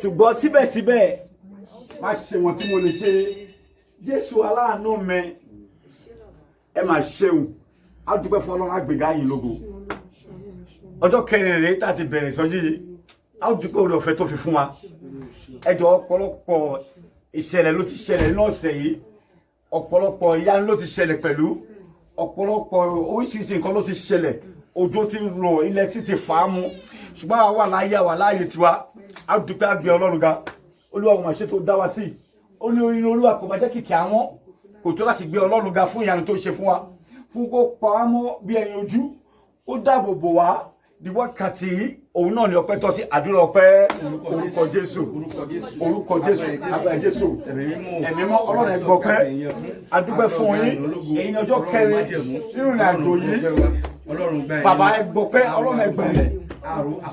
ṣùgbọ́n síbẹ̀síbẹ̀ má ṣe wọn tí mo lè ṣe Jésù aláàánú mi ẹ máa ṣeun á dúpẹ́ fún Ọlọ́run àgbègá yìí lógo ọjọ́ kẹrin rèé tá a ti bẹ̀rẹ̀ ìsọjí yìí á dúpẹ́ oore ọ̀fẹ́ tó fi fún wa ẹjọ́ ọ̀pọ̀lọpọ̀ ìṣẹ̀lẹ̀ ló ti ṣẹlẹ̀ nínú ọ̀sẹ̀ yìí ọ̀pọ̀lọpọ̀ ìyanu ló ti ṣẹlẹ̀ pẹ̀lú ọ̀pọ̀lọpọ̀ oríṣiríṣi nǹkan ló ti ṣẹlẹ̀ òjò ti rọ̀ ilẹ̀ tí ti fà á mu ṣùgbọ́n àwa láàyè tiwa á dúpẹ́ àgbẹ̀ Ọlọ́run ga Olúwa kò máa ṣe tó dá wa sí ó ní orí Olúwa kò máa jẹ́ kìkì àwọn kò tó láti gbé Ọlọ́run ga fún ìyanu tó ṣe fún wa fún kó pa wá mọ́ bí ẹyin ojú ó dáàbò bò wá di wákàtí òun náà ni ọpẹ́ tọ́ sí àdúrà ọpẹ́ orúkọ Jésù agbára Jésù ẹ̀mí mọ́ Ọlọ́run ẹ gbọpẹ́ a dúpẹ́ fún yín èyí ni ọjọ́ kẹrin nínú ìrìnàjò yìí bàbá ẹ gbọpẹ́ Ọlọ́run ẹ gbà yín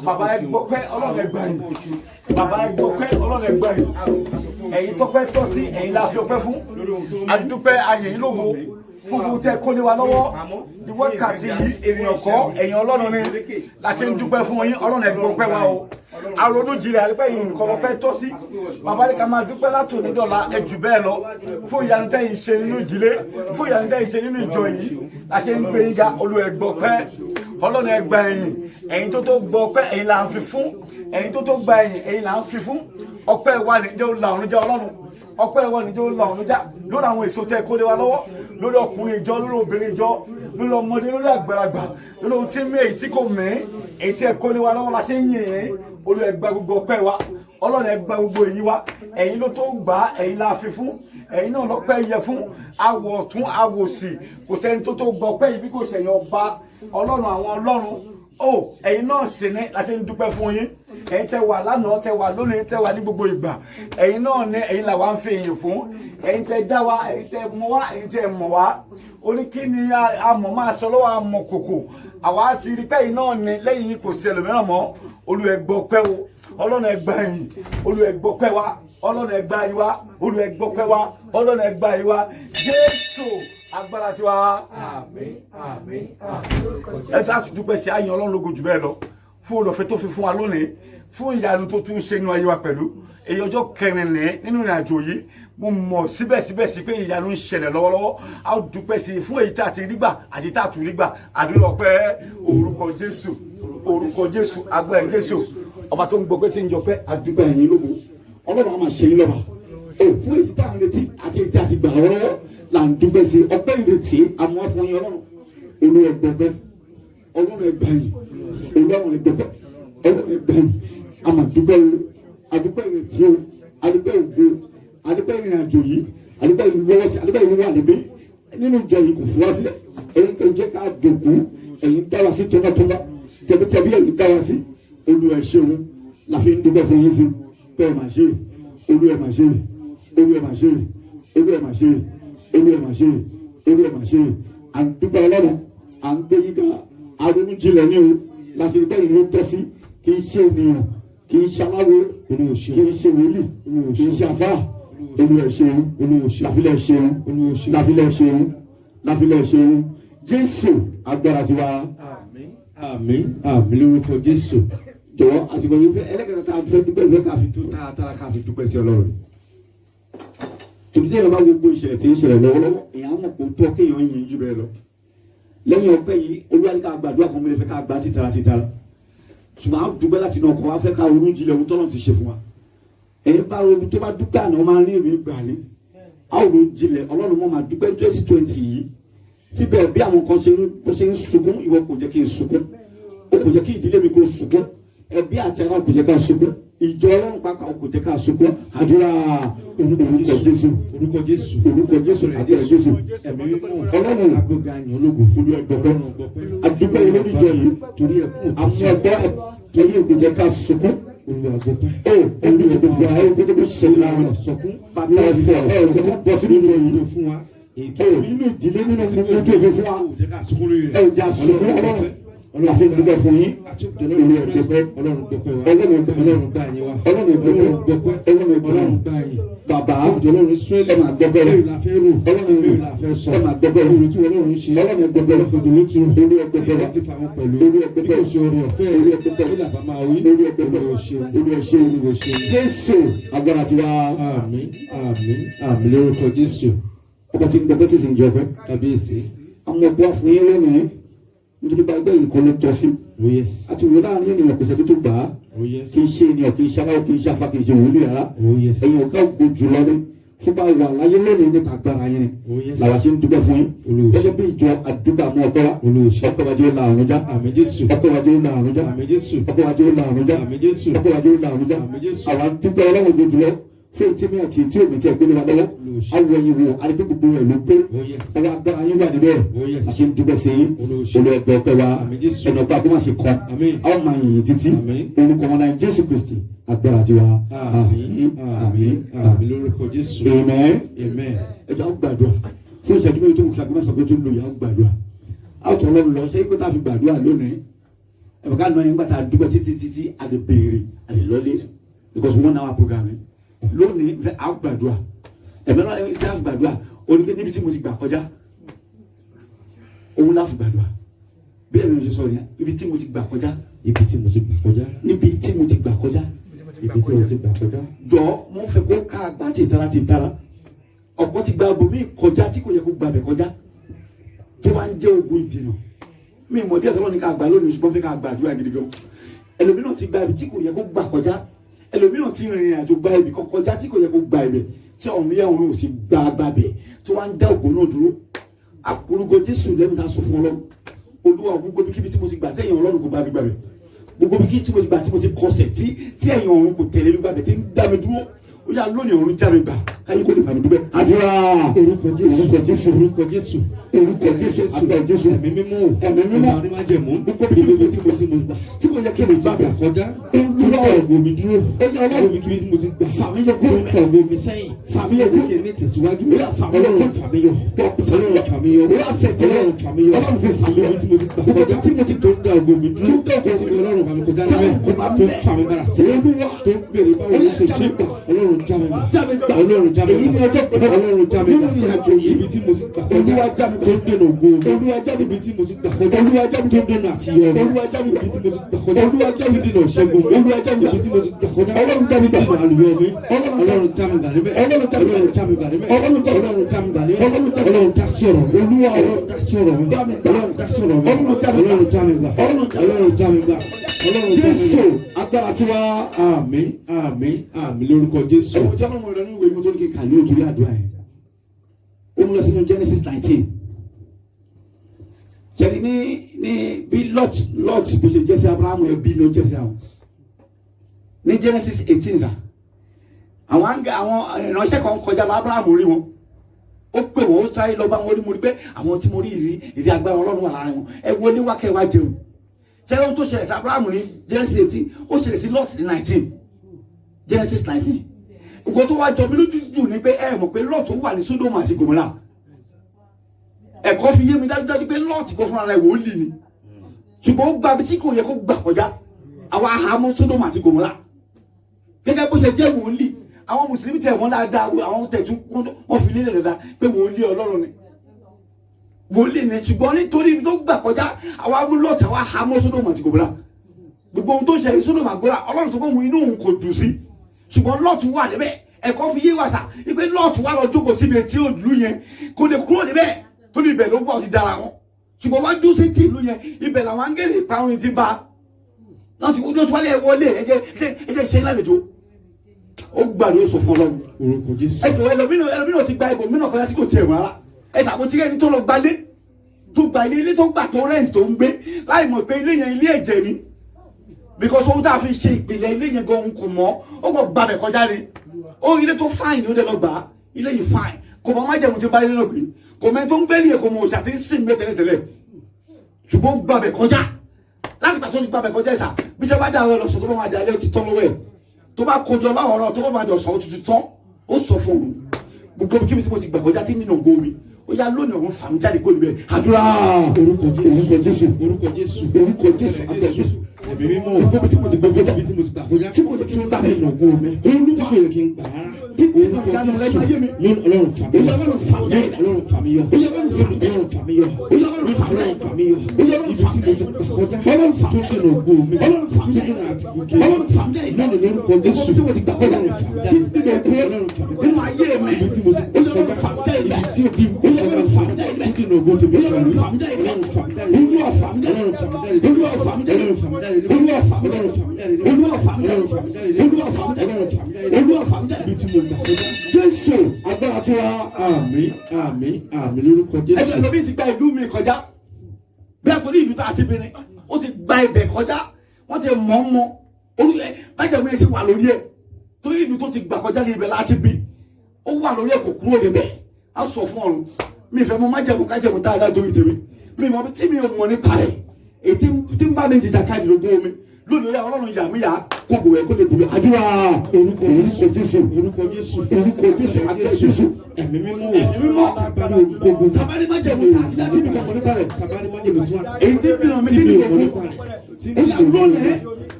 bàbá ẹ gbọpẹ́ Ọlọ́run ẹ gbà yín bàbá ẹ gbọpẹ́ Ọlọ́run ẹ gbà yín ẹ̀yin tọ́pẹ́ tọ́ sí ẹ̀yin la fi ọpẹ́ fún a dúpẹ́ ayé yín lógo fún gbogbo tẹ́ kó lé wa lọ́wọ́ di wákàtí yìí ènìyàn kọ́ ẹ̀yin Ọlọ́run ni la ṣe ń dúpẹ́ fún yín Ọlọ́run ẹ gbọpẹ́ wa o àrònú jinlẹ̀ àdúpẹ́ yìí nǹkan ọpẹ́ tọ́ sí bàbá ní ká máa dúpẹ́ látòní dọ̀la ẹ jù bẹ́ẹ̀ lọ fún ìyanu tẹ́yin ṣe nínú ìdílé fún ìyanu tẹ́yin ṣe nínú ìjọ yìí la ṣe ń gbé yín ga Olúwa ẹ gbọpẹ́ Ọlọ́run ẹ gbà ẹ̀yìn ẹ̀yin tó gbọpẹ́ ẹ̀yin là ń fi fún ẹ̀yin tó gba ẹ̀yìn ẹ̀yin là ń fi fún ọpẹ́ wa ní jẹ́ la ọ̀run jẹ́ Ọlọ́run ọpẹ́ wa ní jẹ́ la ọ̀run já lórí àwọn èso tẹ́ kó lé wa lọ́wọ́ lórí ọkùnrin ìjọ lórí obìnrin ìjọ lórí ọmọdé lórí àgbàlagbà lórí ohun tí mí èyí tí kò mí èyí tí ẹ kó lé wa lọ́wọ́ la ṣe ń yìn yín Olúwa ẹ gba gbogbo ọpẹ́ wa Ọlọ́run ẹ gba gbogbo èyí wa ẹ̀yin ló tó gbà ẹ̀yin la fi fún ẹ̀yin náà lọ́pẹ́ yẹ fún awọ ọ̀tún awọ òsì kò sẹ́ni tó gbọ́ ọpẹ́ yìí bí kò ṣẹ̀yìn ọba Ọlọ́run àwọn Ọlọ́run ẹ̀yin náà sì ní la ṣe ń dúpẹ́ fún yín ẹ̀yin tẹ́ wà lánàá tẹ́ wà lónìí tẹ́ wà ní gbogbo ìgbà ẹ̀yin náà ní ẹ̀yin là wá ń fi èyìn fún ẹ̀yin tẹ́ dá wa ẹ̀yin tẹ́ mọ̀ wá ẹ̀yin tẹ́ mọ̀ wá oní kí ni amọ̀ máa sọ lọ́wọ́ amọ̀ kòkò àwa ti rí pé ẹ̀yin náà ní lẹ́yìn yìí kò sí ẹlòmíràn mọ́ Olúwa ẹ gbọpẹ́ o Ọlọ́run ẹ gbà yín Olúwa ẹ gbọpẹ́ wa Ọlọ́run ẹ gbà yín wa Olúwa ẹ gbọpẹ́ wa Ọlọ́run ẹ gbà yín wa Jésù agbára tiwa àmín àmín àmín ẹ tá dúpẹ́ sí àyìn Ọlọ́run lógo jù bẹ́ẹ̀ lọ fún olùfẹ́ tó fi fún wa lónìí fún ìyanu tó tún ṣe inú ayé wa pẹ̀lú èyí ọjọ́ kẹrin nínú ìrìnàjò yìí mo mọ̀ síbẹ̀síbẹ̀ sí pé ìyanu ń ṣẹlẹ̀ lọ́wọ́lọ́wọ́ a ó dúpẹ́ sí fún èyí tá a ti rí gbà àti tá a tún rí gbà àdúrà ọpẹ́ orúkọ Jésù agbára Jésù ọba tó ń gbọ́ pé tí ń jọ pé àdúgbò ẹ̀yìn lógo Ọlọ́run á máa ṣe yín lọ́ba fún èyí tá a ń retí àti èyí tá a ti gbà lọ́wọ́lọ́wọ́ là ń dúpẹ́ sí ọpẹ́ ìrètí àmọ́ fún yín Ọlọ́run Olúwa gbọpẹ́ Ọlọ́run ẹgbẹ̀yìn Ọlọ́run ẹgbẹ̀pẹ́ Ọlọ́run ẹgbẹ̀yìn àmọ́ dúpẹ́ adúpẹ́ ìrètí o adúpẹ́ ògo adúpẹ́ ìrìnàjò yìí adúpẹ́ ìlúwọ́sí adúpẹ́ ìlúwọ́ àdébí nínú ìjọ yìí kò fún wa sílẹ̀ ẹ̀yin tó jẹ́ ká dòkú ẹ̀yin dá wa sí tóbátóbá tẹ̀bítẹ̀bí ẹ̀yin dá wa sí Olúwa ẹ ṣeun la fi ń dúpẹ́ fún yín sí pé ẹ máa ṣe Olúwa ẹ máa ṣe Olúwa ẹ máa ṣe Olúwa ẹ máa ṣe Olúwa ẹ máa ṣe Olúwa ẹ máa ṣe à ń dúpẹ́ Ọlọ́run à à ń gbé yíká aronú jinlẹ̀ ní o láti rí bẹ́ẹ̀ ló tọ́ sí kì í ṣe ènìyàn kì í ṣe aláwo kì í ṣe wòlíì kì í ṣe àfáà olúwa ṣeun láfilẹ̀ ṣeun láfilẹ̀ ṣeun láfilẹ̀ ṣeun Jésù agbára tiwa. Àmín àmín lórúkọ Jésù. Jọ̀wọ́ àsìkò yìí fẹ́ ẹlẹ́kẹ̀ta tá a fẹ́ dúpẹ́ ìwé káfi tó tààtàrà káfi dúpẹ́ sí Ọlọ́run. Tòbí tẹ́lẹ̀ bá gbogbo ìṣẹ̀lẹ̀ tí ń ṣẹlẹ̀ lọ́wọ́lọ́wọ́ èèyàn mọ̀ kó tọ́ kéèyàn yìn jù bẹ́ẹ̀ lọ. Lẹ́yìn ọpẹ́ yìí Olúwa ní ká gbàdúrà kan mílẹ̀ fẹ́ ká gbà títara ṣùgbọ́n a dúpẹ́ láti inú ọkàn wa fẹ́ ká ronú jinlẹ̀ ohun tọ́lọ́ ti ṣe fún wa. Ẹni bá ronú tó bá dúpẹ́ àná máa rí èmi gbà ní. A ò ronú jinlẹ̀ Ọlọ́run mọ́ máa dúpẹ́ 2020 yìí. Síbẹ̀ bí àwọn kan ṣe ń sunkún ìwọ kò jẹ́ kí n sunkún. Ó kò jẹ́ kí ìdílé mi kó sunkún. Ẹbí àti ara kò jẹ́ ká sunkún. Ìjọ Ọlọ́run pàápàá kò jẹ́ ká sunkún. Àdúrà orúkọ Jésù orúkọ Jésù àti Jésù. ẹ̀mí mímọ́ Ọlọ́run agbóga yín ológun olùẹgbọgbọ àdúgbò olóríjọ yìí torí ẹkún àmì ọgbọ torí kò jẹ́ ká sunkún. olùwàgbọpẹ olùẹgbọgbọ ayé kó tó kó ṣẹlẹ̀ láàrin sọkún bàtà ẹ̀fọ́ kó tó bọ́ sínú ìjọ yìí fún wa nínú ìdílé nínú gbogbo tó fi fún wa jẹ́ ká sunkún lórí ẹ ò jẹ́ àsunkún Ọlọ́run àfi dúpẹ́ fún yín olùẹgbọgbọ Ọlọ́run gbọpẹ́ wa Ọlọ́run gbà yín wa Ọlọ́run gbọpẹ́ Ọlọ́run gbà yín bàbá Ọlọ́run Ísírẹ́lì ẹ máa gbọpẹ́ lẹ́yìn la fẹ́ rò Ọlọ́run lẹ́yìn la fẹ́ sọ ẹ máa gbọpẹ́ olùrù tí Ọlọ́run ṣe Ọlọ́run gbọpẹ́ òdò ló ti rò olùẹgbọgbọ láti fà wọn pẹ̀lú olùẹgbọgbọ bí kò ṣe orí ọ̀fẹ́ olùẹgbọgbọ kí làbá máa wí olùẹgbọgbọ olùwòṣe olùwòṣe Jésù agbára tiwa. àmín àmín àmín lórúkọ Jésù. Ọba tí ń gbẹgbẹ́ tí sì ń jẹ ọpẹ́. Kábíyèsí. Àwọn ọgbà fún yín lónìí nítorí bá ẹgbẹ́ yìí kan ló tọ́ sí. Oh yes. Àti wò láàrin ènìyàn kò sẹ́ni tó gbà á. Oh yes. Kì í ṣe ènìyàn kì í ṣe aláwọ̀ kì í ṣe afá kì í ṣe wòlíì rárá. Oh yes. Ẹ̀yin ọ̀gá ògbó jùlọ ní fún bá wà láyé lónìí nípa agbára yín ni. Oh yes. Làwa ṣe ń dúpẹ́ fún yín. Olùwòsàn. Gẹ́gẹ́ bí ìjọ àdúgbò àmọ́ ọ̀tọ́ wa. Olùwòsàn. Ọkọ̀ wájú ó la àrùn já. Àmín Jésù. Ọkọ̀ wájú ó la àrùn já. Àmín Jésù. Ọkọ̀ wájú ó la àrùn já. Àmín Jésù. Ọkọ̀ wájú ó la àrùn já. Àmín Jésù. Àwa dúpẹ́ Ọlọ́run ògbó jùlọ fún ètí mi àti ètí òmìtì ẹgbẹ́ wa lọ́wọ́. Awọ ẹyin wo àdìgbò gbogbo rẹ̀ ló pé. Oh yes. Ọwọ́ agbára yín wà níbẹ̀. Oh yes. Àṣẹ ń dúpẹ́ sí yín. Olùwòsàn. Olùẹgbẹ́ ọpẹ́ wa. Àmín Jésù. Ẹnu ọgbà kó má ṣe kọ́. Àmín. Àwọn máa yìnyín títí. Àmín. Orúkọ wọn náà Jésù Kristi agbára tiwa. Àmín àmín àmín lórúkọ Jésù. Amen. Amen. Ẹ jẹ́ àwọn gbàdúrà fún ìṣẹ́jú méjì tó kù kí agbẹ́mọ̀ sọ pé tó ń lò yà á gbàdúrà. A tọ̀ Ọlọ́run lọ ṣé kó tá a fi gbàdúrà lónìí. Ẹ bàká nọ yẹn gbà tá a dúpẹ́ títí a lè béèrè a lè lọlé because 1 hour program lónìí fẹ́ a gbàdúrà. Ẹ̀mẹ́ náà ẹ jẹ́ àgbàdúrà oníkẹ́ níbi tí mo ti gbà kọjá òun láfi gbàdúrà bí ẹ̀mí mi ṣe sọ yẹn ibi tí mo ti gbà kọjá Ibi tí mo ti gbà kọjá. níbi tí mo ti gbà kọjá Ibi tí mo ti gbà kọjá. jọ mo fẹ́ kó ká agbá tìtara ọ̀pọ̀ ti gba ibòmí kọjá tí kò yẹ kó gbàbẹ̀ kọjá tó bá ń jẹ́ ogun ìdènà mi mọ̀ díẹ̀ tọ́lọ́ ní ká gbà lónìí ṣùgbọ́n fẹ́ ká gbàdúrà gidi gan ẹlòmíràn ti gba ibi tí kò yẹ kó gbà kọjá ẹlòmíràn ti rìnrìn àjò gba ibi kan kọjá tí kò yẹ kó gba ibẹ̀ tí ọ̀run yẹ òun ò sì gba gbàbẹ̀ tó wá ń dá ògbó náà dúró àkórúkọ Jésù lẹ́nu tá a sọ fún Ọlọ́run Olúwa gbogbo kíbi tí mo ti gbà tẹ̀yìn Ọlọ́run kò bá mi gbàbẹ̀ gbogbo kíbi tí mo ti gbà tí mo ti kọsẹ̀ tí ẹ̀yìn ọ̀run kò tẹ̀lé mi gbàbẹ̀ tí ń dá mi dúró ó yà lónìí ọ̀run já mi gbà káyé kó lè bá mi dúpẹ́. Àdúrà Orúkọ Jésù. orúkọ Jésù Orúkọ Jésù. orúkọ Jésù àgbà Jésù Ẹ̀mí mímọ́. Ẹ̀mí mímọ́. Ẹ̀mí máa jẹ̀mú. gbogbo Ibi tí mo ti gbà. tí kò yẹ kí mi Gbà gbàbẹ̀ kọjá. Olúwa Ògo mi dúró. ẹ̀yìn Ọlọ́run Ibi tí mo ti gbà. fàmí yẹ kó Tó ń ògo mi sẹ́yìn. Fàmí yẹ kó Kí ni tẹ̀síwájú. Olúwa fàmí yẹ kó Ọlọ́run fàmí yọ. Ọlọ́run fàmí yọ. Olúwa fẹ̀jẹ̀ Ọlọ́run fàmí yọ. Ọlọ́run fi fàmí yọ Ibi tí mo ti gbà gbogbo kọjá. tí mo ti Tó ń dá ògo mi dúró. Tó ń dá ògo mi Tí Ọlọ́run bá mi kọjá Tó ń níbẹ̀. kó bá mi Tó ń bẹ̀. fà mí padà sẹ́yìn. Olúwa Tó ń béèrè báwo ló ṣe ṣe. Ọlọ́run já mi gbà. já mi gbà Ọlọ́run já mi èyí ni gbà. ọjọ́ kan Ọlọ́run já mi gbà. nínú ìrìnàjò yìí Ibi tí mo ti gbà kọjá. Olúwa já mi gbà Tó ń dènà ògo mi. Olúwa já mi gbà Ibi tí mo ti gbà kọjá. Olúwa já mi Tó gbà ń dènà àtiyọ mi. Olúwa já mi gbà Ibi tí mo ti gbà kọjá. Olúwa já mi Tó ń dènà ìṣẹ́gun mi. Olúwa já mi gbà Ibi tí mo ti gbà kọjá. Ọlọ́run já mi gbà Tó ń dènà àlùyọ mi. Ọlọ́run Ọlọ́run já mi gbà níbẹ̀. Ọlọ́run já mi gbà Ọlọ́run já mi gbà níbẹ̀. Ọlọ́run já mi gbà Ọlọ́run já mi gbà níbẹ̀. Ọlọ́run já mi gbà Ọlọ́run dá sí ọ̀rọ̀ mi. Olúwa Ọlọ́run dá sí ọ̀rọ̀ mi. já mi gbà Ọlọ́run dá sí ọ̀rọ̀ mi. Ọlọ́run já mi gbà Ọlọ́run já mi gbà. Ọlọ́run já mi gbà Ọlọ́run já mi gbà. Ọlọ́run já mi Jésù gbà. agbára tiwa. Àmín àmín àmín lórúkọ Jésù. ẹ̀wọ̀n tí ọlọ́run rẹ̀ nínú ìwé mi tó ní kí n kà ní òtúrí àdúrà yẹn ó mú lọ sínú Genesis 19 ṣẹ̀rí ní bí Lot bó ṣe jẹ́ sí Abrahamu ẹbí ló jẹ́ sí àwọn ní Genesis 18 sà àwọn ìránṣẹ́ kan kọjá lọ Abrahamu rí wọn ó pè wọ́n ó sáré lọ bá wọn rí mo rí pé àwọn tí mo rí ìrí agbára ọlọ́run wà lára wọn ẹ wọlé wákẹ́ wá jẹun ṣẹlẹ̀ ohun tó ṣẹlẹ̀ sí Abrahamu ní Genesis 18 ó ṣẹlẹ̀ sí Lot ní 19 Genesis 19 nǹkan tó wá jọ mí lójú jù ni pé ẹ mọ̀ pé Lot wà ní Sódómù àti Gòmórà ẹ̀kọ́ fi yé mi dájúdájú pé lọ́ọ̀tì kò fúnra rẹ̀ wòlíì ni ṣùgbọ́n ó gba bí tí kò yẹ kó gbà kọjá àwọn ahamọ́ Sódómù àti Gòmórà gẹ́gẹ́ bó ṣe jẹ́ wòlíì àwọn mùsùlùmí tẹ̀ wọ́n dáadáa àwọn tẹ̀tú wọ́n fi lélẹ̀ dáadáa pé wòlíì Ọlọ́run ni wòlíì ni ṣùgbọ́n nítorí tó gbà kọjá àwọn amúlọ́ọ̀tì àwọn ahamọ́ Sódómù àti Gòmórà gbogbo ohun tó ṣe Sódómù àti Gòmórà Ọlọ́run tó kọ́ mu inú òun kò dùn sí ṣùgbọ́n Lọ́ọ̀tì wà níbẹ̀ ẹ̀kọ́ fi yé wa sà ipe Lọ́ọ̀tì wà lọ jókòó síbi etí òdùlú yẹn kò lè kúrò níbẹ̀ tó ní ibẹ̀ ló gbọ́ ti dára wọn ṣùgbọ́n wá dúró sí ti ìlú yẹn ibẹ̀ làwọn áńgẹ́lì ìparun ti bá Lọ́ọ̀tì wálé wọlé ẹ̀jẹ̀ ṣe lálejò ó gbàdúrà sọ fún Ọlọ́run orúkọ Jésù. ẹ̀jọ̀ ẹlòmíràn ti gba ibò mìíràn kọjá tí kò tiẹ̀ rárá ẹ̀ta bó ti rẹ́ni tó lọ gbalé tó gba ilé tó gbà tó rẹ́ǹtì tó ń gbé láì mọ̀ pé ilé yẹn ilé ẹ̀jẹ̀ ni because ohun tá a fi ṣe ìpìlẹ̀ ilé yẹn gan kò mọ́ ó kò gbàbẹ̀ kọjá ni ó ilé tó fáìn ló dé lọ gbà á ilé yìí fáìn kò mọ májẹ̀mú tó bá ilé náà gbé kò mẹ́ tó ń gbé nìyẹn kò mọ òṣà tí ń sìn mí tẹ́lẹ̀tẹ́lẹ̀ ṣùgbọ́n gbàbẹ̀ kọjá láti pàtó ní gbàbẹ̀ kọjá ìsà bí ṣe bá dá àwọn ọlọ́sọ̀ tó bá máa dá ilé ó ti tán lọ́wọ́ ẹ̀ tó bá kojọ láwọn ọ̀rọ̀ tó bá máa dọ̀sán ó ti tán ó sọ fún òun gbogbo kíbi tí mo ti gbà kọjá tí nínú ògo mi ó yá lónìí òun fà mí jáde kó níbẹ̀ àdúrà orúkọ Jésù orúkọ Jésù orúkọ Jésù àgbẹ̀ Jésù ẹ̀mí mímọ́ gbogbo tí mo ti gbà kọjá ibi tí mo ti gbà kọjá tí kò yẹ kí n gbà nínú ògo mi tí kò yẹ kí n gbà rárá orúkọ Jésù lónìí Ọlọ́run fà mí yọ Ọlọ́run fà mí yọ Ọlọ́run fà mí yọ ibi tí mo ti gbà kọjá tó nínú ògo mi tó nínú àtìkùkẹ́ lónìí lórúkọ Jésù tí mo ti gbà kọjá Ọlọ́run fà mí nínú ayé mi ibi tí mo ti gbà kọjá ibi tí òbí mi Ọlọ́run fà mí tó nínú ògo tèmi pẹ̀lú Ọlọ́run fà mí Olúwa fà mí jáde Olúwa fà mí jáde Ọlọ́run fà mí jáde Olúwa fà mí jáde Olúwa fà mí jáde Olúwa fà mí jáde Olúwa fà mí jáde ibi tí mo gbà kọjá. Jésù agbára tí wa Àmín àmín àmín lórúkọ Jésù. ẹgbẹ́ lóbi ti gba ìlú mi kọjá bí a torí ìlú tá a ti bìnrin ó ti gba ibẹ̀ kọjá wọ́n ti mọ̀ orílẹ̀ májèmú yẹn sì wà lórí ẹ̀ torí ìlú tó ti gbà kọjá ní ibẹ̀ láti bí ó wà lórí ẹ̀ kò kúrò níbẹ̀ á sọ fún ọ̀run mi ìfẹ́ mọ májèmú kájẹ̀mú tá a dá dórí tèmi mi mọ tí mi ò mọ̀ nípa rẹ̀ èyí tí ń bá mi jìjà káàdì lógún omi lónìí ya Ọlọ́run yà mí yà kó bò ẹ kó lè bò àdúrà orúkọ Jésù orúkọ Jésù àgbẹ̀ Jésù ẹ̀mí mímọ́ tabari gbogbo tabari májèmú tá a ti dá tí mi kò mọ̀ nípa rẹ̀ tabari májèmú tí wọ́n ti èyí tí bìnnà mi tí mi kò mọ̀ tí mi kò mọ̀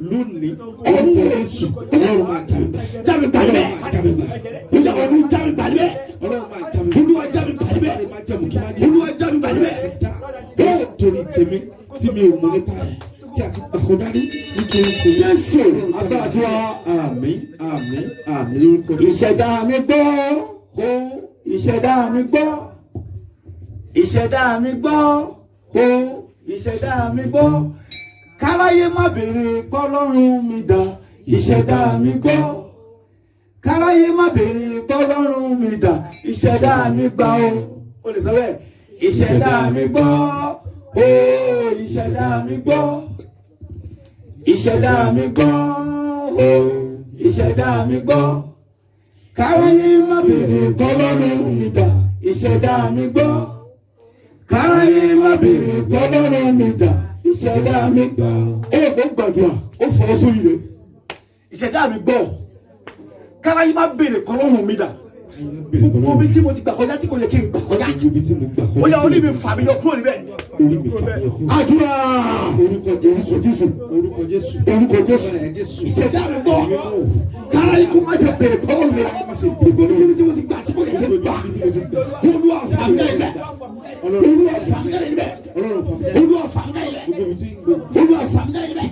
lónìí orúkọ Jésù Ọlọ́run máa jáde gbàgbẹ́ ìjà ọdún jáde gbàgbẹ́ Ọlọ́run máa jáde Olúwa jáde gbàgbẹ́ Olúwa jáde gbàgbẹ́ ó torí tèmi tí mi ò mọ̀ nípa rẹ̀ tí a ti gbàkọjá ní nítorí tèmi. Jésù agbára tí wa àmín àmín àmín lórúkọ Jésù. ìṣẹ̀dá mi gbọ́ o ìṣẹ̀dá mi gbọ́ ìṣẹ̀dá mi gbọ́ o ìṣẹ̀dá mi gbọ́ káráyé má béèrè pọ́lọ́run mi dà ìṣẹ̀dá mi gbọ́ káráyé má béèrè pọ́lọ́run mi dà ìṣẹ̀dá mi gbà o lè sọ bẹ́ẹ̀ ìṣẹ̀dá mi gbọ́ o ìṣẹ̀dá mi gbọ́ ìṣẹ̀dá mi gbọ́ o ìṣẹ̀dá mi gbọ́ káráyé má béèrè pọ́lọ́run mi dà ìṣẹ̀dá mi gbọ́ káráyé má béèrè pọ́lọ́run mi dà ìṣẹ̀dá mi gbọ́ ó gbàdúrà ó fọwọ́ sórí rẹ̀ ìṣẹ̀dá mi gbọ́ káráyé má béèrè pọ́lọ́run mi dà gbogbo bí tí mo ti gbà kọjá tí kò yẹ kí n gbà kọjá ó yà orí mi fà mí yọ kúrò níbẹ̀ àdúrà orúkọ Jésù orúkọ Jésù orúkọ Jésù ìṣẹ̀dá mi gbọ́ káráyé kó má jẹ béèrè pọ́lọ́run mi dà gbogbo bí tí mo ti gbà tí kò yẹ kí n gbà Olúwa fà mí jáde níbẹ̀ Olúwa fà mí jáde níbẹ̀ Olúwa fà mí jáde níbẹ̀ Olúwa fà mí jáde níbẹ̀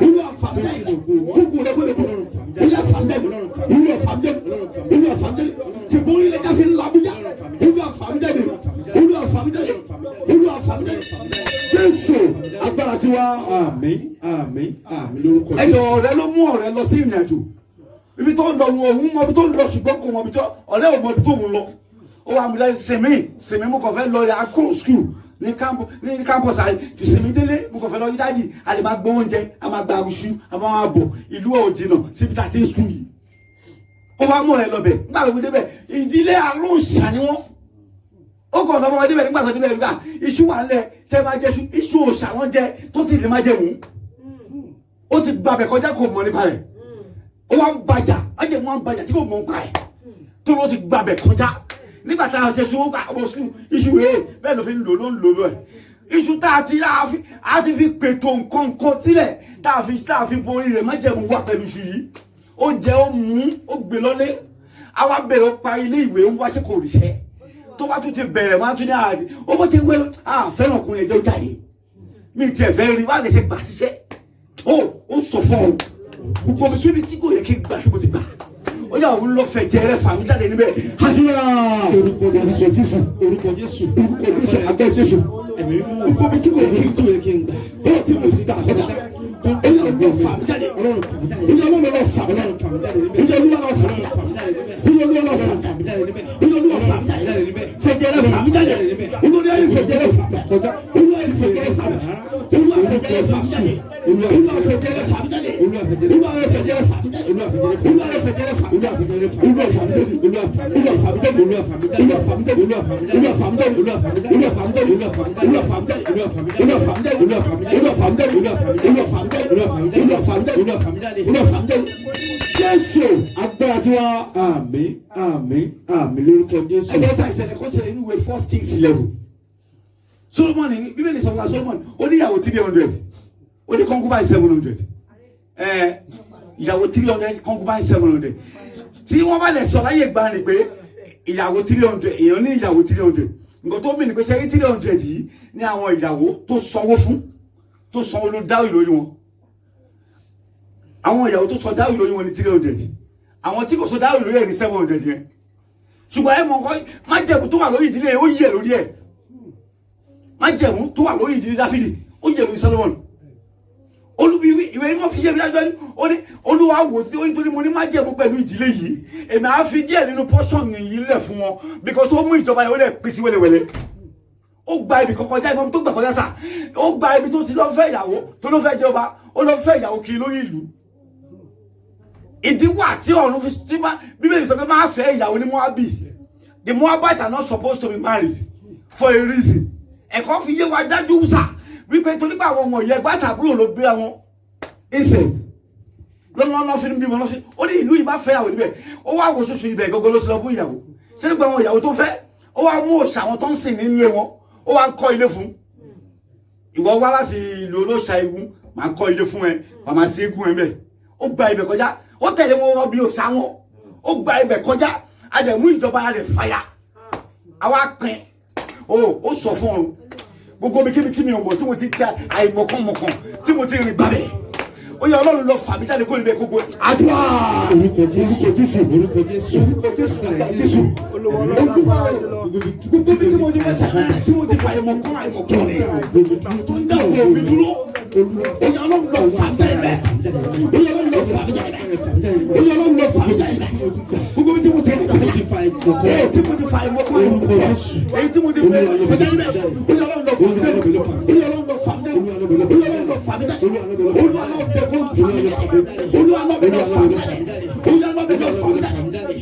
Olúwa fà mí jáde níbẹ̀ gbogbo rẹ̀ kó lè bọ̀ Olúwa fà mí jáde Olúwa fà mí jáde Olúwa fà mí jáde ṣùgbọ́n ilé káfí ńlá Abuja Olúwa fà mí jáde Olúwa fà mí jáde Olúwa fà mí jáde Jésù agbára tí wa. àmín àmín àmín lórúkọ Jésù. ẹjọ ọ̀rẹ́ ló mú ọ̀rẹ́ lọ sí ìrìn àjò ibi tó ń lọ òun mọ ibi tó ń lọ ṣùgbọ́n kò mọ ibi tó ọ̀rẹ́ ò mọ ibi tó ń lọ ó wà múlẹ̀ sèmi mo kàn fẹ́ lọ rẹ̀ akóró skul ní campus àti sèmi délé mo kàn fẹ́ lọ yí dájì a lè máa gbọ́ oúnjẹ a máa gba àrùsù a máa bọ̀ ìlú ò jìnnà síbi tá a ti ń skul yìí ó wá mú ọ̀rẹ́ lọ bẹ̀ nígbà tó débẹ̀ ìdílé alóòṣà ni wọ́n ó kọ̀ ọ̀dọ́ ọmọ débẹ̀ nígbà tó débẹ̀ nígbà iṣu wà ńlẹ̀ ṣe máa jẹ iṣu òòṣà wọn jẹ tó sì lè má jẹ mú ó ti gbàbẹ̀ kọjá kò mọ̀ nípa rẹ̀ ó wá ń bàjà ọjọ́ ìwọ̀n ń bàjà tí kò mọ̀ nípa rẹ̀ tó ló ti gbàbẹ̀ kọjá nígbà tá a ṣe sọ ọmọ sùn iṣu rẹ̀ bẹ́ẹ̀ ló fi ń lò ló ẹ̀ iṣu tá a ti fi pètò nǹkan sílẹ̀ tá a fi borí rẹ̀ má jẹ̀mú wà pẹ̀lú iṣu yìí ó jẹ́ ó mú ó gbé lọ́lé àwa bẹ̀rẹ̀ ó pa ilé ìwé ń wáṣẹ́ kò ríṣẹ́ tó bá tún ti bẹ̀rẹ̀ wọ́n á tún ní àárín ó bó ti wé fẹ́ràn ọkùnrin ẹ̀jẹ̀ ó jáde mi tiẹ̀ fẹ́ rí wá lè ṣe gbà síṣẹ́ ó sọ fún ọ gbogbo mi kíbi tí kò yẹ kí gbà tí mo ti gbà ó yà òun lọ fẹ́ jẹrẹ fàmí jáde níbẹ̀ àdúrà orúkọ Jésù abẹ́ Jésù gbogbo mi tí kò yẹ kí gbà ó tí mo ti gbà kọjá ó yà òun lọ fàmí jáde ó yà òun lọ fàmí jáde ó yà òun lọ fàmí jáde fẹjẹrẹ fàmí jáde olórí ayé fẹjẹrẹ fàmí kọjá olórí ayé fẹjẹrẹ fàmí olórí fẹjẹrẹ fàmí jáde olórí fẹjẹrẹ fàmí jáde olórí fẹjẹrẹ fàmí jáde olórí fẹjẹrẹ fàmí jáde Jésù agbára tí wá àmín lórúkọ Jésù. Ẹgbẹ́ sá ìṣẹ̀lẹ̀ kọ́ ṣẹlẹ̀ nínú ìwé 1 Kings 11. Solomoni bíbélì sọ fún wa Solomoni ó ní ìyàwó 300 ó ní concubine 700 ìyàwó 300 concubine 700 tí wọ́n bá lè sọ láyé gbà ní pé ìyàwó 300 èèyàn ní ìyàwó 300 nǹkan tó mì ní pé ṣe 300 yìí ní àwọn ìyàwó tó sanwó fún tó sanwó ló dáwì lórí wọn àwọn ìyàwó tó sọ dáwì lórí wọn ní 300 àwọn tí kò sọ dáwì lórí ẹ̀ ní 700 yẹn ṣùgbọ́n ẹ mọ̀ nǹkan májẹ̀mú tó wà lórí ìdílé ó yẹ lórí ẹ̀ májẹ̀mú tó wà lórí ìdílé Dáfídì ó yẹ lórí Solomon olúbiwí ìwé mímọ́ fi yé mi dájọ́ ní ó ní olúwa wò tí ó nítorí mo ní májẹ̀mú pẹ̀lú ìdílé yìí èmi á fi díẹ̀ nínú portion yìí lẹ̀ fún wọn because ó mú ìjọba yẹn ó lẹ̀ pín sí wẹ́lẹ́wẹ́lẹ́ ó gba ibi kọkọjá ìmọ̀ tó gbà kọjá sà ó gba ibi tó sì lọ fẹ́ ìyàwó tó ló fẹ́ jọba ó lọ fẹ́ ìyàwó kiri lórí ìlú ìdíwà tí ọ̀run fi tí bíbélì sọ pé máa fẹ́ ìyàwó ní Moabi the Moabites are not supposed to be married for a reason ẹ̀kọ́ fi yé wa dájú sà wípé torí pé àwọn ọmọ ìyá ẹgbẹ́ àtàbúrò ló gbé àwọn incest lọ́nà fi ń bí wọn lọ́sí ó ní ìlú ìbá fẹ́ àwọn níbẹ̀ ó wá wo ṣoṣo ibẹ̀ gọ́gọ́ ló ti lọ fún ìyàwó ṣé nípa àwọn ìyàwó tó fẹ́ ó wá mú òòṣà àwọn tó ń sìn nínú wọn ó wá ń kọ́ ilé fún ìwọ wá láti ìlú olóòṣà egun máa kọ́ ilé fún ẹ wà máa sí egun ẹ bẹ́ẹ̀ ó gba ibẹ̀ kọjá ó tẹ̀lé wọn bí òòṣà wọn ó gba ibẹ̀ kọjá adẹ̀mú ìjọba adẹ̀ fàyà àwa pin ó sọ fún ọrùn gbogbo mi kíbi tí mi ò mọ̀ tí mo ti ti àìmọ̀kànmọ̀kàn tí mo ti rìn gbàbẹ̀ ó yẹ Ọlọ́run lọ fà mí jáde kó níbẹ̀ gbogbo àdúrà orúkọ Jésù gbogbo mi tí mo ti fẹsẹ̀ tí mo ti fà àìmọ̀kàn tó ń dáwọ́ mi dúró ó yẹ Ọlọ́run lọ fà mí jáde ó yẹ Ọlọ́run lọ fà mí jáde ó yẹ Ọlọ́run lọ fà mí jáde gbogbo mi tí mo ti rìn gbàbẹ̀ tí mo ti fà àìmọ̀kàn èyí tí mo ti fẹ́ kọjá níbẹ̀ ó yẹ Ọlọ́run lọ fà mí jáde ó yẹ Ọlọ́run lọ fà mí jáde ó yẹ Ọlọ́run lọ fà mí jáde Olúwa lọ bẹ̀ kó fà mí jáde Olúwa lọ bẹ̀ lọ fà mí jáde Olúwa lọ bẹ̀ lọ fà mí jáde.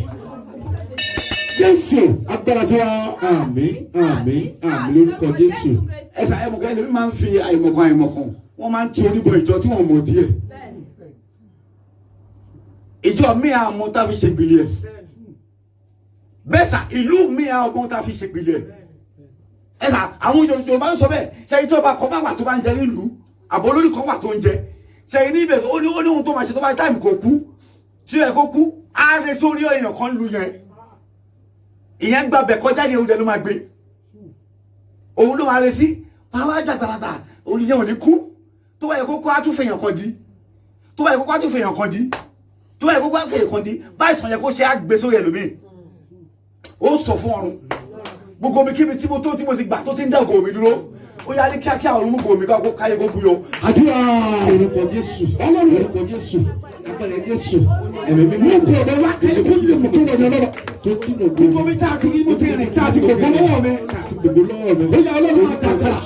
Jésù agbára tí wá àmín lórúkọ Jésù. Ẹ̀sà ẹ̀mọ̀kan ẹ̀lẹ́mí máa ń fi àìmọ̀kan wọ́n máa ń ti oníbọ̀ ìjọ tí wọ́n mọ̀ díẹ̀ ìjọ mi àmọ́ tá fi ṣe gbìlẹ̀ bẹ́ẹ̀ sà ìlú mi àmọ́ tá fi ṣe gbìlẹ̀ ẹ̀sà àwọn Yorùbá ń sọ bẹ́ẹ̀ ṣe ìjọba kan bá wà tó bá ń jẹ nílùú àbọ̀ olórí kan wà tó ń jẹ ṣe ní ibẹ̀ ó ní ohun tó máa ṣe tó bá táìmù kò kú tí ẹ̀ kó kú á rẹ sórí èèyàn kan lu yẹn ìyẹn gba bẹ̀ kọjá ní oúnjẹ ló máa gbé òun ló máa rẹ sí báwa dàgbàlagbà olùyẹn ò ní kú tó bá yẹ kó kó á tún fèèyàn kan dí tó bá yẹ kó kó á tún fèèyàn kan dí tó bá yẹ kó kó á fèèyàn kan dí báyìí sàn yẹ kó ṣe á gbé sórí ẹlòmíì ó sọ fún ọrùn gbogbo mi kíbi tí mo tó tí mo ti gbà tó ti ń dá ògò mi dúró ó yá ní kíákíá ọ̀run mú gòmí ká kó káyé kó buyọ. àdúrà orúkọ Jésù Ọlọ́run orúkọ Jésù agbára Jésù ẹ̀mí mi mú kó ọ̀dọ̀ wá kẹ́lẹ́ kó lè fún kó lọ́dọ̀ lọ́dọ̀ tó kí ló gbó gbogbo mi tá a ti rí mo ti rìn tá a ti gbogbo lọ́wọ́ mi tá a ti gbogbo lọ́wọ́ mi ó yá Ọlọ́run máa dà kára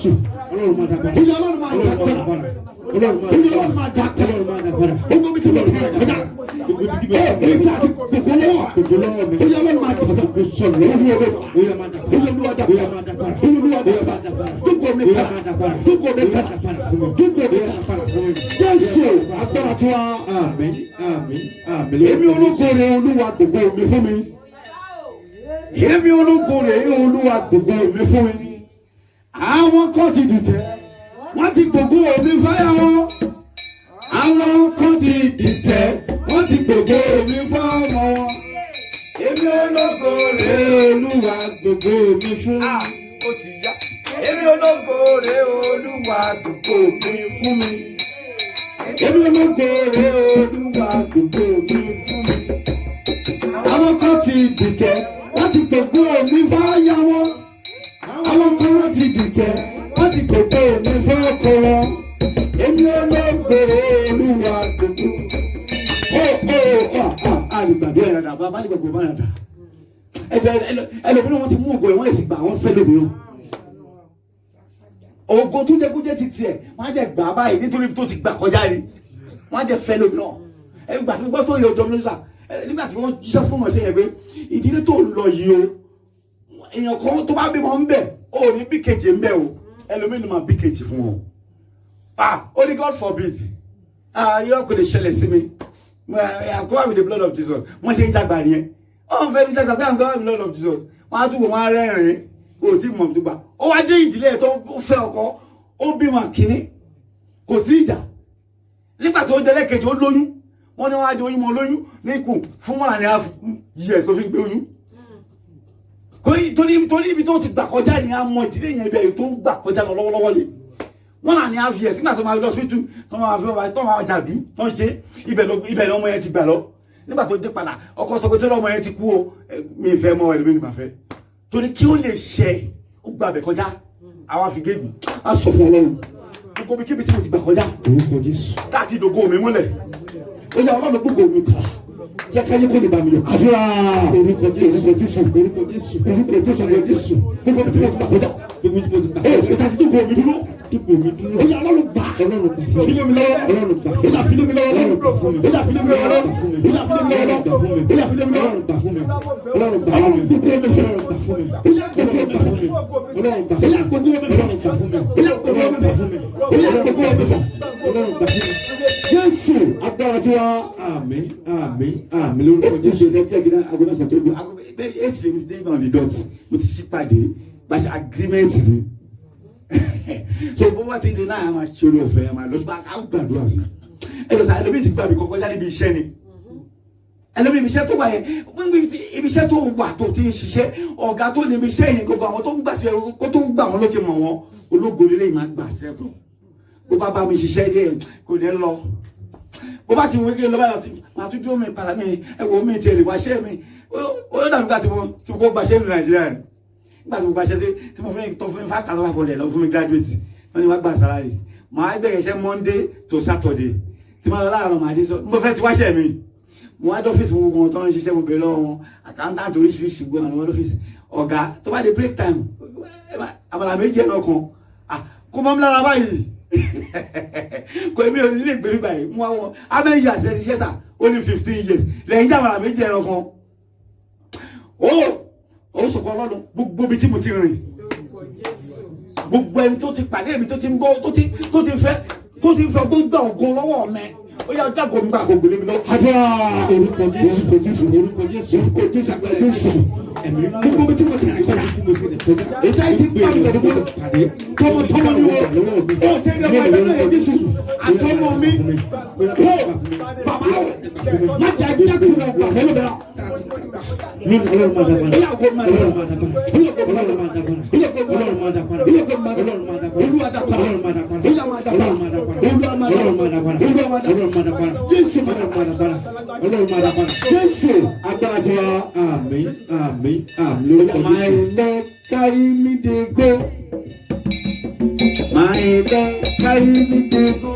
Ọlọ́run máa dà kára ó yá Ọlọ́run máa dà kára Ọlọ́run máa dà kára gbogbo mi tí mo ti rìn kọjá èyí tí a ti gbogbo lọ́wọ́ mi ó yá Ọlọ́run máa dà kára kó sọ lọ́wọ́ mi ó yá máa dà kára ó yá Olúwa dà kára ó yá Olúwa dà kára gbogbo mi Jésù agbára tí wá àmín. Èmi ológo rẹ Olúwa gbogbo mi fún mi. èmi ológo rèé Olúwa gbogbo mi fún mi. Àwọn kan ti dìtẹ̀ wọ́n ti gbogbo mi fáyà wọn. Àwọn kan ti dìtẹ̀ wọ́n ti gbogbo mi fáyà wọn. Èmi ológo rèé Olúwa gbogbo mi fún mi. Ó ti yá. Èmi ológo rèé Olúwa gbogbo mi fún mi. Èmi ológo rèé Olúwa gbogbo mi fún mi. Àwọn kan ti dìtẹ̀ wọ́n ti gbogbo mi fáyà wọn. Àwọn kan ti dìtẹ̀ wọ́n ti gbogbo mi fọ́kọ wọn. Èmi ológo rèé Olúwa gbogbo. Àlùgbàdo ẹ̀rọ àdàbọ̀ abálùgbàgbọ̀ bá yàtà. Ẹlòmíràn wọn ti mú ògo ẹ̀ wọ́n lè sì gbà wọ́n fẹ́ lómìíràn. Ògo tó jẹ́ kó jẹ́ ti tiẹ̀ wọ́n á jẹ́ gbà báyìí nítorí tó ti gbà kọjá rí wọ́n á jẹ́ fẹ́ lómìíràn. Ẹgbà tó gbọ́ tó yẹ ọjọ́ mínísà nígbà tí wọ́n jíṣẹ́ fún wọn ṣe yẹn pé ìdílé tó ń lọ yìí o èèyàn kan tó bá bímọ ń bẹ̀ ó ní bí kejì ń bẹ̀ o ẹlòmíràn máa bí kejì fún wọn. Ó ní God forbid yóò kò lè ṣẹlẹ̀ sí mi. I go out with the blood of Jesus. Wọ́n ṣe ń dàgbà nìyẹn. Wọ́n fẹ́ ní dàgbà káàkiri with the blood of Jesus. Wọ́n á túbọ̀ wọ́n á rẹ́rìn-ín. O tí mọ̀ tó gbà. Ó wá dé ìdílé tó fẹ́ ọkọ. Ó bímọ kínní. Kò sí ìjà. Nígbà tó délé kejì ó lóyún. Wọ́n ní wọ́n á di oyún mọ́ lóyún ní ikùn fún 1.5 years tó fi gbé oyún. Torí ibi tó ti gbà kọjá ni a mọ ìdílé yẹn ibẹ̀ tó ń gbà kọjá lọ lọ́wọ́lọ́wọ́ lè. 1.5 years nígbà tó máa lọ hospital tó máa fi ọba tó máa jàdú tó ń ṣe ibẹ̀ lọ́mọ yẹn ti gbà lọ nígbà tó dé padà ọkọ sọ pé tó lọ́mọ yẹn ti kú o mi fẹ́ mọ ẹlòmíì máa fẹ́ torí kí ó lè ṣe ó gbà bẹ̀ kọjá àwọn àfigéègbì á sọ fún Ọlọ́run gbogbo bí kíbi tí mo ti gbà kọjá láti ìdògo mi múlẹ̀ ó yà Ọlọ́run gbogbo mi kà jẹ́ káyé kó lè bá mi yọ. àdúrà orúkọ Jésù gbogbo bí tí mo ti gbà kọjá ìta sí dògo mi dúró. Ó yá Ọlọ́run gbà fílẹ̀ mi lọ́wọ́ ó yá fílẹ̀ mi lọ́wọ́ ó yá fílẹ̀ mi lọ́wọ́ ó yá fílẹ̀ mi lọ́wọ́ ó yá fílẹ̀ mi lọ́wọ́ Ọlọ́run gbà fún mi gbogbo mi fún mi ó yá gbogbo mi fún mi Ọlọ́run gbà fún mi ó yá gbogbo mi fún mi ó yá gbogbo mi fún mi ó yá gbogbo mi fún mi Ọlọ́run gbà fún mi. Jésù agbára tí wá. Àmín àmín àmín lórúkọ Jésù ní ẹgbẹ́ gíga agbóná sọ̀tò ìgbò agbóná 8 lèmi dé on the dot mo ti ṣí pàdé bàṣẹ agreement ni. So bó bá ti di náà máa ṣe orí ọ̀fẹ́ máa lọ sí bá a gbàdúrà sí ẹlòmíì sá ẹlòmíì ti gbà mí kọ́kọ́ jáde ibi iṣẹ́ ni ẹlòmíì ibi iṣẹ́ tó wà yẹn ibi iṣẹ́ tó wà tó ti ń ṣiṣẹ́ ọ̀gá tó ní ibi iṣẹ́ yẹn gbogbo àwọn tó ń gbà síbẹ̀ kó tó ń gbà wọn ló ti mọ̀ wọn ológo lílé yìí máa gbà sẹ́fún bó bá mi ṣiṣẹ́ díẹ̀ kò ní lọ bó bá ti wọ́n kí n lọ báyọ̀ máa tún dúró mi padà mi ẹ̀wọ̀ mi ti lè wá ṣẹ́ mi ó yóò dàbí ká tí mo kó gbaṣẹ́ ní Nàìjíríà ni nígbà tí mo gbaṣẹ́ tí mo fi tó fún mi 5,500 lọ fún mi graduate wọ́n ní wá gba salary màá bẹ̀rẹ̀ iṣẹ́ Monday to Saturday tí mo lọ láàárọ̀ màá dé sọ mo fẹ́ ti wáṣẹ́ mi mo wá dọ́fíìsì mo gbogbo wọn tó ń ṣiṣẹ́ mo bẹ̀rẹ̀ lọ́wọ́ wọn accountant oríṣiríṣi gbọ́n àwọn dọ́fíìsì ọ̀gá tó bá dé break time àmàlà méjì ẹ̀rọ kan kó mọ́ mi lára báyìí kò èmi ò nílé ìgbèrí báyìí mo wá wọn how many years ẹ ti ṣe sà only 15 years lẹ́yìn tí àmàlà méjì ẹ̀rọ kan ó sọ̀kọ́ Ọlọ́run gbogbo ibi tí mo ti rìn gbogbo ẹni tó ti pàdé mi tó ti ń bọ́ tó ti fẹ́ gbogbo ògo lọ́wọ́ mi ó yà ọjà gbòmìnira kò gbèlè mi lọ. àdúrà orúkọ Jésù orúkọ Jésù agbára Jésù ẹ̀mí gbogbo ibi tí mo ti rìn kọjá ètò àìtí bá mi lọ́dún pàdé tọmọtọmọ ni wọ́n ó ṣe é dẹ́gbẹ́ ẹgbẹ́ Jésù àtọmọ mi bàbá má jà jẹ́ kí wọ́n gbà fẹ́lẹ́ bẹ́ẹ̀. ní Ọlọ́run máa dàgbà Ọlọ́run máa dàgbà Ọlọ́run máa dàgbà Ọlọ́run máa dàgbà Ọlọ́run máa dàgbà Ọlọ́run máa dàgbà Ọlọ́run máa dàgbà Ọlọ́run máa dàgbà Ọlọ́run máa dàgbà Ọlọ́run máa dàgbà Jésù máa dàgbà Ọlọ́run máa dàgbà Jésù agbára ti wá. Àmín àmín àmín lórúkọ Jésù. My leg carry me dey go. My leg carry me dey go.